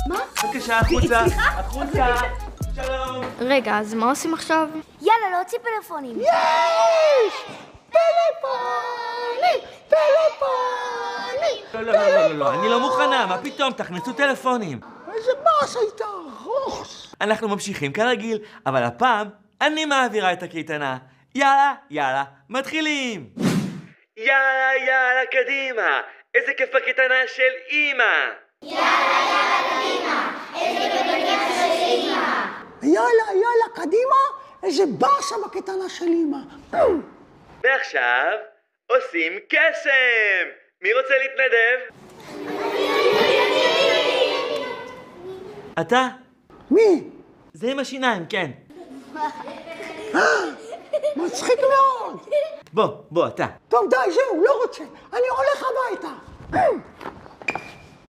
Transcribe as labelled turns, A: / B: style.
A: מה?
B: בבקשה, החוצה.
A: סליחה?
B: החוצה. שלום.
C: רגע, אז מה עושים עכשיו?
A: יאללה, להוציא פלאפונים.
D: יש! טלפונים! טלפונים!
B: לא, אני לא מוכנה, מה פתאום? תכנסו טלפונים.
D: איזה באס הייתה, רוס!
B: אנחנו ממשיכים כרגיל, אבל הפעם אני מעבירה את הקייטנה. יאללה, מתחילים! יאללה, קדימה! איזה כיף הקייטנה של אמא!
D: יאללה, קדימה, איזה באסה בקטנה של אמא.
B: ועכשיו עושים קסם! מי רוצה להתנדב? אתה?
D: מי?
B: זה עם השיניים, כן.
D: מצחיק מאוד.
B: בוא, אתה.
D: טוב, די, זהו, לא רוצה. אני הולך הביתה.